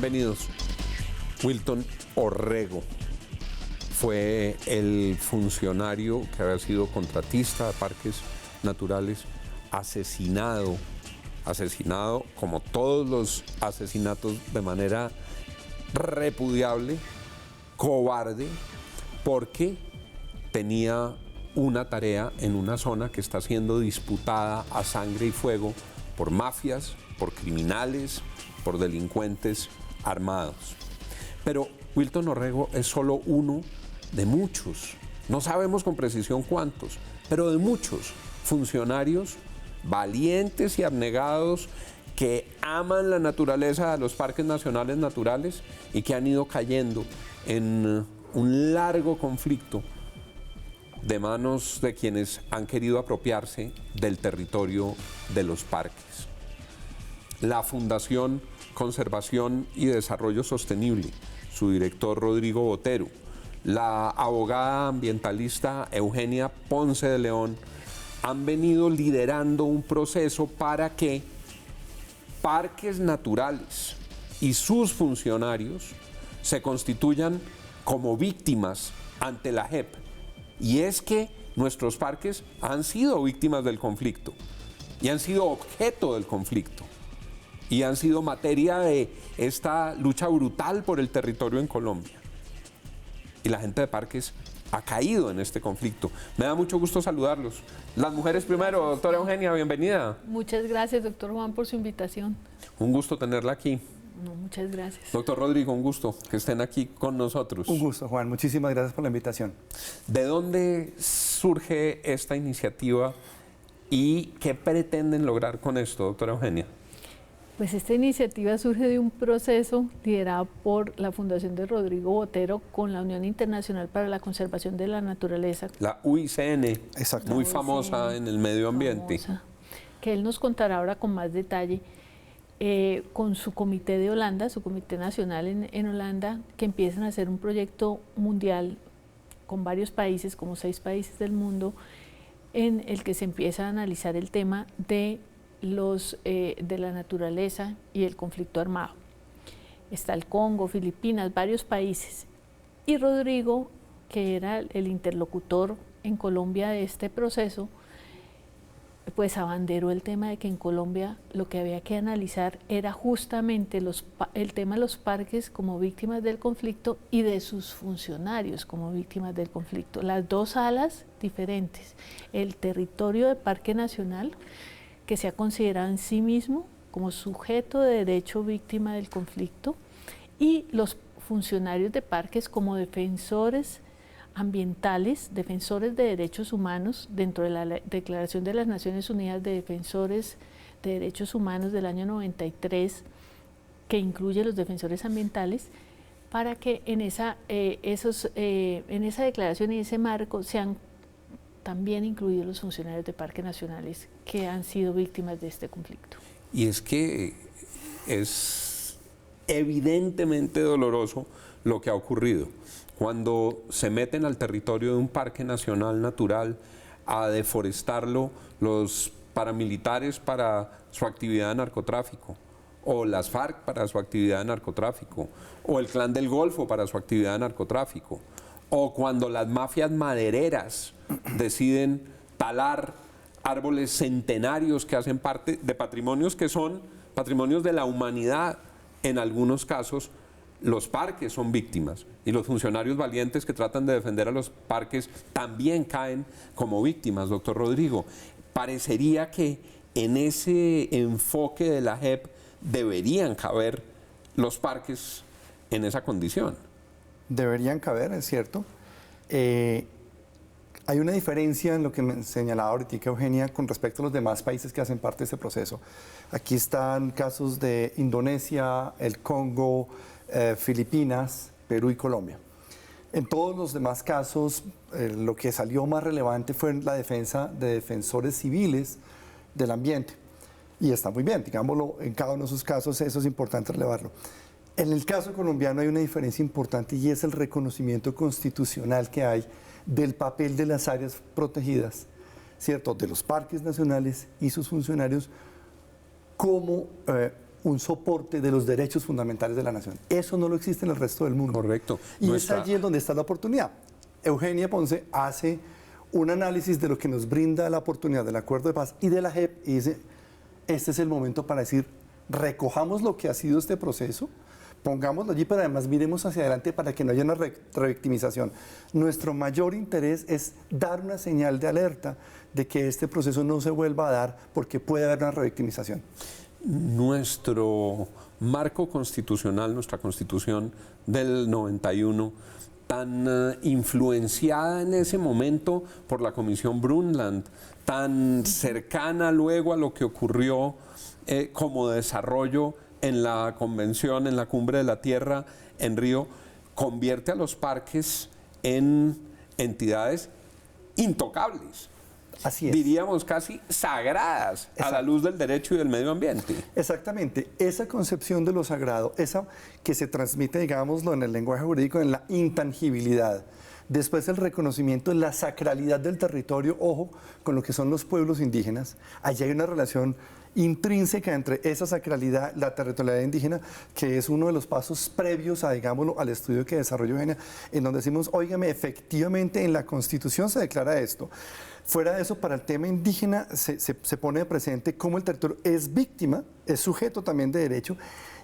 Bienvenidos. Wilton Orrego fue el funcionario que había sido contratista de parques naturales, asesinado como todos los asesinatos de manera repudiable, cobarde, porque tenía una tarea en una zona que está siendo disputada a sangre y fuego por mafias, por criminales, por delincuentes armados. Pero Wilton Orrego es solo uno de muchos, no sabemos con precisión cuántos, pero de muchos funcionarios valientes y abnegados que aman la naturaleza de los parques nacionales naturales y que han ido cayendo en un largo conflicto de manos de quienes han querido apropiarse del territorio de los parques. La Fundación Conservación y Desarrollo Sostenible, su director Rodrigo Botero, la abogada ambientalista Eugenia Ponce de León, han venido liderando un proceso para que parques naturales y sus funcionarios se constituyan como víctimas ante la JEP. Y es que nuestros parques han sido víctimas del conflicto y han sido objeto del conflicto y han sido materia de esta lucha brutal por el territorio en Colombia. Y la gente de parques ha caído en este conflicto. Me da mucho gusto saludarlos. Las mujeres primero, doctora Eugenia, bienvenida. Muchas gracias, doctor Juan, por su invitación. Un gusto tenerla aquí. No, muchas gracias. Doctor Rodrigo, un gusto que estén aquí con nosotros. Un gusto, Juan. Muchísimas gracias por la invitación. ¿De dónde surge esta iniciativa y qué pretenden lograr con esto, doctora Eugenia? Pues esta iniciativa surge de un proceso liderado por la Fundación de Rodrigo Botero con la Unión Internacional para la Conservación de la Naturaleza. La UICN, exacto, muy famosa en el medio ambiente. Famosa, que él nos contará ahora con más detalle, con su comité de Holanda, su comité nacional en Holanda, que empiezan a hacer un proyecto mundial con varios países, como 6 países del mundo, en el que se empieza a analizar el tema de la naturaleza y el conflicto armado. Está el Congo, Filipinas, varios países. Y Rodrigo, que era el interlocutor en Colombia de este proceso, pues abanderó el tema de que en Colombia lo que había que analizar era justamente el tema de los parques como víctimas del conflicto y de sus funcionarios como víctimas del conflicto. Las dos alas diferentes, el territorio de Parque Nacional, que se ha considerado en sí mismo como sujeto de derecho víctima del conflicto, y los funcionarios de parques como defensores ambientales, defensores de derechos humanos, dentro de la Declaración de las Naciones Unidas de Defensores de Derechos Humanos del año 93, que incluye los defensores ambientales, para que en esa declaración y ese marco sean también incluidos los funcionarios de parques nacionales que han sido víctimas de este conflicto. Y es que es evidentemente doloroso lo que ha ocurrido. Cuando se meten al territorio de un parque nacional natural a deforestarlo los paramilitares para su actividad de narcotráfico, o las FARC para su actividad de narcotráfico, o el Clan del Golfo para su actividad de narcotráfico, o cuando las mafias madereras deciden talar árboles centenarios que hacen parte de patrimonios que son patrimonios de la humanidad. En algunos casos, los parques son víctimas y los funcionarios valientes que tratan de defender a los parques también caen como víctimas, doctor Rodrigo. Parecería que en ese enfoque de la JEP deberían caber los parques en esa condición. Deberían caber, es cierto. Hay una diferencia en lo que me señalaba ahorita Eugenia con respecto a los demás países que hacen parte de ese proceso. Aquí están casos de Indonesia, el Congo, Filipinas, Perú y Colombia. En todos los demás casos, lo que salió más relevante fue la defensa de defensores civiles del ambiente. Y está muy bien, digámoslo, en cada uno de esos casos eso es importante relevarlo. En el caso colombiano hay una diferencia importante y es el reconocimiento constitucional que hay del papel de las áreas protegidas, ¿cierto?, de los parques nacionales y sus funcionarios como un soporte de los derechos fundamentales de la nación. Eso no lo existe en el resto del mundo. Correcto. Y es allí en donde está la oportunidad. Eugenia Ponce hace un análisis de lo que nos brinda la oportunidad del Acuerdo de Paz y de la JEP y dice, este es el momento para decir, recojamos lo que ha sido este proceso, pongámoslo allí, pero además miremos hacia adelante para que no haya una revictimización. Nuestro mayor interés es dar una señal de alerta de que este proceso no se vuelva a dar porque puede haber una revictimización. Nuestro marco constitucional, nuestra constitución del 91, tan influenciada en ese momento por la Comisión Brundtland, tan cercana luego a lo que ocurrió como desarrollo en la convención, en la Cumbre de la Tierra en Río, convierte a los parques en entidades intocables. Así es. Diríamos casi sagradas a la luz del derecho y del medio ambiente. Exactamente. Esa concepción de lo sagrado, esa que se transmite, digámoslo, en el lenguaje jurídico, en la intangibilidad. Después el reconocimiento de la sacralidad del territorio, ojo, con lo que son los pueblos indígenas. Allí hay una relación intrínseca entre esa sacralidad, la territorialidad indígena, que es uno de los pasos previos a, digámoslo, al estudio que desarrolló Eugenia, en donde decimos, óigame, efectivamente en la Constitución se declara esto. Fuera de eso, para el tema indígena se pone de presente cómo el territorio es víctima, es sujeto también de derecho,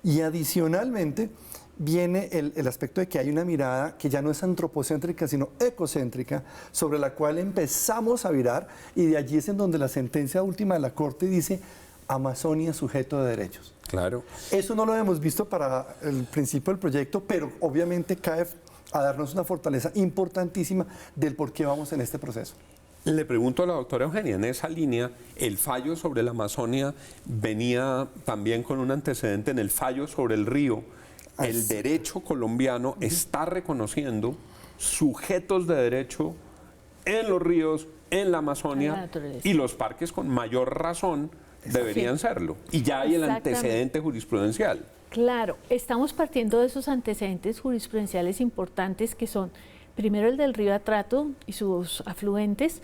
y adicionalmente viene el aspecto de que hay una mirada que ya no es antropocéntrica, sino ecocéntrica, sobre la cual empezamos a virar, y de allí es en donde la sentencia última de la Corte dice Amazonia sujeto de derechos. Claro. Eso no lo hemos visto para el principio del proyecto, pero obviamente cae a darnos una fortaleza importantísima del por qué vamos en este proceso. Le pregunto a la doctora Eugenia, en esa línea, el fallo sobre la Amazonia venía también con un antecedente en el fallo sobre el río. El derecho colombiano está reconociendo sujetos de derecho en los ríos, en la Amazonia, y los parques con mayor razón deberían serlo. Y ya hay el antecedente jurisprudencial. Claro, estamos partiendo de esos antecedentes jurisprudenciales importantes que son, primero el del río Atrato y sus afluentes,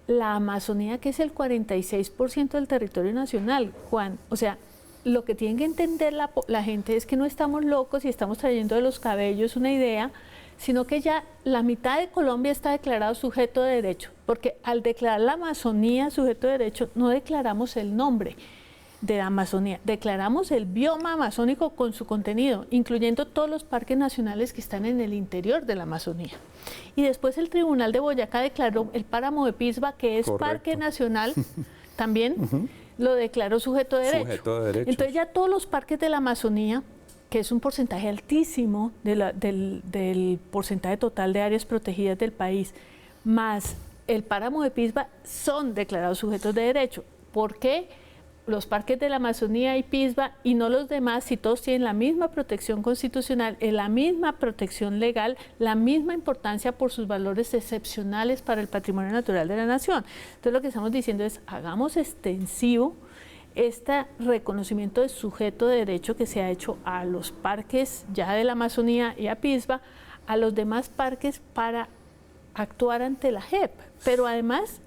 la Amazonía, que es el 46% del territorio nacional, Juan. O sea, lo que tienen que entender la gente es que no estamos locos y estamos trayendo de los cabellos una idea, sino que ya la mitad de Colombia está declarado sujeto de derecho, porque al declarar la Amazonía sujeto de derecho no declaramos el nombre de la Amazonía, declaramos el bioma amazónico con su contenido, incluyendo todos los parques nacionales que están en el interior de la Amazonía. Y después el Tribunal de Boyacá declaró el páramo de Pisba, que es parque nacional también, lo declaró sujeto de derecho. Entonces ya todos los parques de la Amazonía, que es un porcentaje altísimo del porcentaje total de áreas protegidas del país, más el páramo de Pisba, son declarados sujetos de derecho. ¿Por qué los parques de la Amazonía y Pisba y no los demás, si todos tienen la misma protección constitucional, la misma protección legal, la misma importancia por sus valores excepcionales para el patrimonio natural de la nación? Entonces lo que estamos diciendo es, hagamos extensivo este reconocimiento de sujeto de derecho que se ha hecho a los parques ya de la Amazonía y a Pisba, a los demás parques para actuar ante la JEP, pero además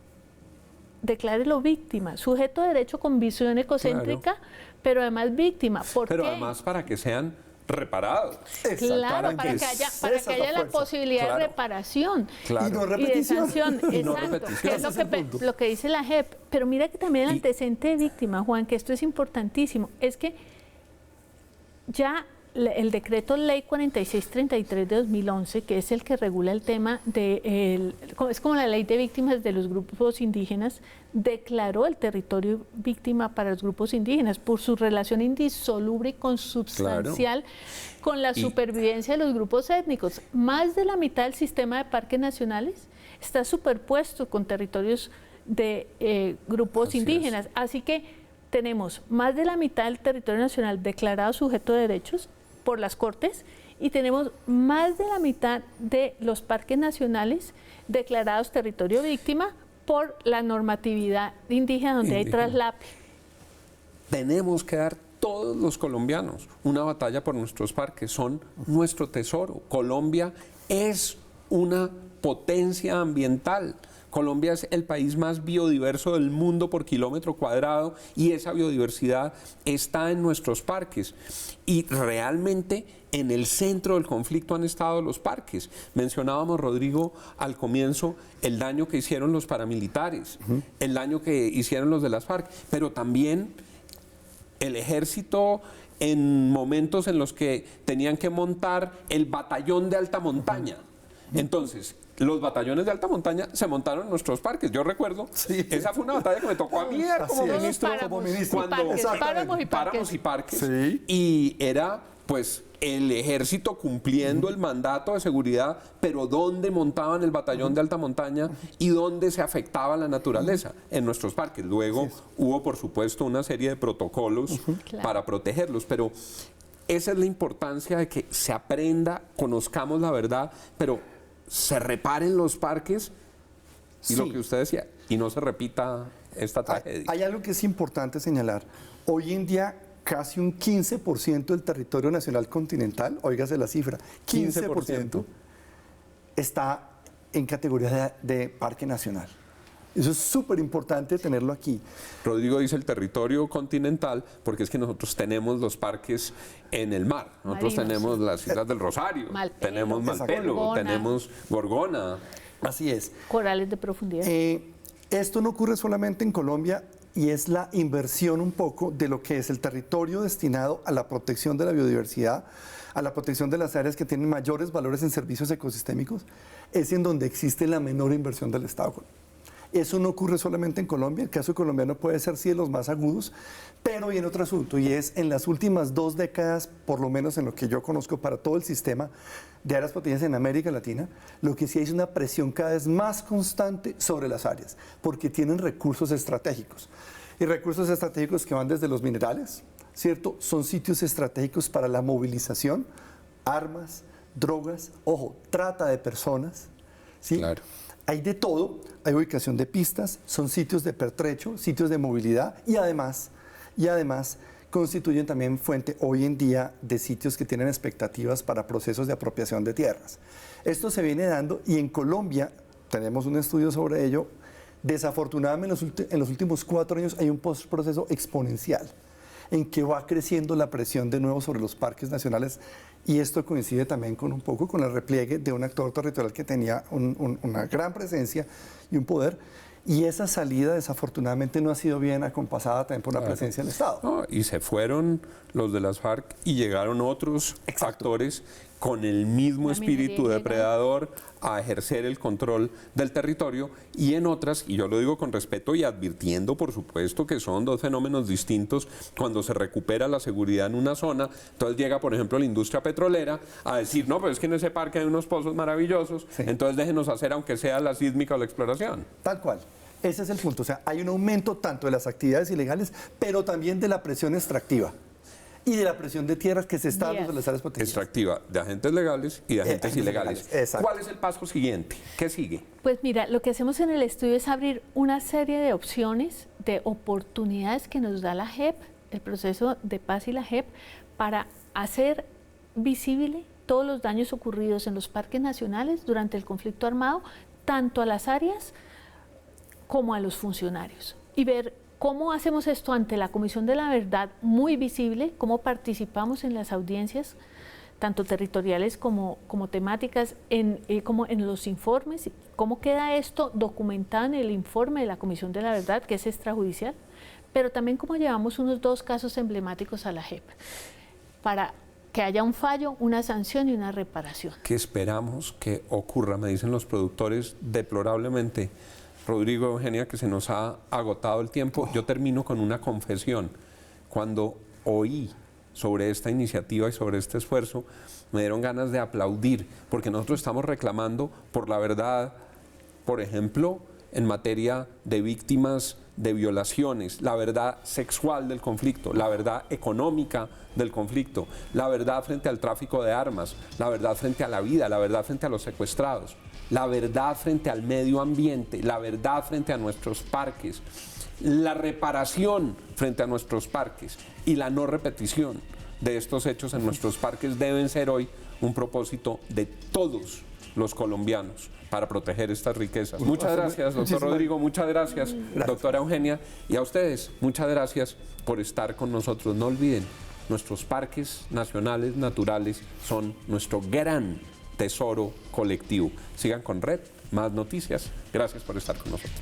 declárelo víctima, sujeto de derecho con visión ecocéntrica, pero además víctima. ¿Por pero qué? además para que sean reparados. Claro, para que haya la posibilidad de reparación y no repetición. Y de sanción. Y no exacto, repetición. que es lo que dice la JEP. Pero mira que también el antecedente de víctima, Juan, que esto es importantísimo, es que ya el decreto ley 4633 de 2011, que es el que regula el tema es como la ley de víctimas de los grupos indígenas, declaró el territorio víctima para los grupos indígenas por su relación indisoluble y consubstancial con la supervivencia de los grupos étnicos. Más de la mitad del sistema de parques nacionales está superpuesto con territorios de grupos indígenas. Así que tenemos más de la mitad del territorio nacional declarado sujeto de derechos por las Cortes y tenemos más de la mitad de los parques nacionales declarados territorio víctima por la normatividad indígena donde hay traslape. Tenemos que dar todos los colombianos una batalla por nuestros parques, son nuestro tesoro. Colombia es una potencia ambiental. Colombia es el país más biodiverso del mundo por kilómetro cuadrado y esa biodiversidad está en nuestros parques. Y realmente en el centro del conflicto han estado los parques. Mencionábamos, Rodrigo, al comienzo el daño que hicieron los paramilitares, el daño que hicieron los de las FARC, pero también el ejército en momentos en los que tenían que montar el batallón de alta montaña. Entonces, los batallones de alta montaña se montaron en nuestros parques. Yo recuerdo, esa fue una batalla que me tocó a mí como ministro. Páramos y parques. Sí. Y era, pues, el ejército cumpliendo el mandato de seguridad, pero dónde montaban el batallón de alta montaña y dónde se afectaba la naturaleza en nuestros parques. Luego hubo, por supuesto, una serie de protocolos para protegerlos, pero esa es la importancia de que se aprenda, conozcamos la verdad, pero se reparen los parques y lo que usted decía, y no se repita esta tragedia. Hay algo que es importante señalar. Hoy en día, casi un 15% del territorio nacional continental, óigase la cifra, 15% está en categoría de parque nacional. Eso es súper importante tenerlo aquí. Rodrigo dice el territorio continental porque es que nosotros tenemos los parques en el mar. Nosotros tenemos las Islas del Rosario, tenemos Malpelo, Gorgona. tenemos Gorgona. Así es. Corales de profundidad. Esto no ocurre solamente en Colombia y es la inversión un poco de lo que es el territorio destinado a la protección de la biodiversidad, a la protección de las áreas que tienen mayores valores en servicios ecosistémicos, es en donde existe la menor inversión del Estado. Eso no ocurre solamente en Colombia, el caso colombiano puede ser sí de los más agudos, pero viene otro asunto y es en las últimas 2 décadas, por lo menos en lo que yo conozco para todo el sistema de áreas protegidas en América Latina, lo que sí hay es una presión cada vez más constante sobre las áreas, porque tienen recursos estratégicos. Y recursos estratégicos que van desde los minerales, ¿cierto? Son sitios estratégicos para la movilización, armas, drogas, ojo, trata de personas, ¿sí? Claro. Hay de todo, hay ubicación de pistas, son sitios de pertrecho, sitios de movilidad y además constituyen también fuente hoy en día de sitios que tienen expectativas para procesos de apropiación de tierras. Esto se viene dando y en Colombia tenemos un estudio sobre ello. Desafortunadamente en los últimos 4 años hay un proceso exponencial en que va creciendo la presión de nuevo sobre los parques nacionales y esto coincide también con un poco con el repliegue de un actor territorial que tenía una gran presencia y un poder y esa salida desafortunadamente no ha sido bien acompasada también por la presencia del Estado. No, y se fueron los de las FARC y llegaron otros actores con el mismo espíritu depredador a ejercer el control del territorio y en otras, y yo lo digo con respeto y advirtiendo por supuesto que son 2 fenómenos distintos, cuando se recupera la seguridad en una zona, entonces llega por ejemplo la industria petrolera a decir, no, pero es que en ese parque hay unos pozos maravillosos, entonces déjenos hacer aunque sea la sísmica o la exploración. Tal cual. Ese es el punto, o sea, hay un aumento tanto de las actividades ilegales, pero también de la presión extractiva y de la presión de tierras que se está dando en las áreas protegidas. Extractiva de agentes legales y de agentes ilegales. Exacto. ¿Cuál es el paso siguiente? ¿Qué sigue? Pues mira, lo que hacemos en el estudio es abrir una serie de opciones, de oportunidades que nos da la JEP, el proceso de paz y la JEP, para hacer visible todos los daños ocurridos en los parques nacionales durante el conflicto armado, tanto a las áreas como a los funcionarios. Y ver cómo hacemos esto ante la Comisión de la Verdad muy visible, cómo participamos en las audiencias, tanto territoriales como temáticas, como en los informes, cómo queda esto documentado en el informe de la Comisión de la Verdad, que es extrajudicial, pero también cómo llevamos unos 2 casos emblemáticos a la JEP, para que haya un fallo, una sanción y una reparación. ¿Qué esperamos que ocurra? Me dicen los productores deplorablemente. Rodrigo, Eugenia, que se nos ha agotado el tiempo. Yo termino con una confesión. Cuando oí sobre esta iniciativa y sobre este esfuerzo, me dieron ganas de aplaudir, porque nosotros estamos reclamando por la verdad, por ejemplo, en materia de víctimas de violaciones, la verdad sexual del conflicto, la verdad económica del conflicto, la verdad frente al tráfico de armas, la verdad frente a la vida, la verdad frente a los secuestrados, la verdad frente al medio ambiente, la verdad frente a nuestros parques, la reparación frente a nuestros parques y la no repetición de estos hechos en nuestros parques deben ser hoy un propósito de todos los colombianos para proteger estas riquezas. Muchas gracias, doctor Rodrigo, muchas gracias, doctora Eugenia, y a ustedes, muchas gracias por estar con nosotros. No olviden, nuestros parques nacionales naturales son nuestro gran tesoro colectivo. Sigan con Red, más noticias. Gracias por estar con nosotros.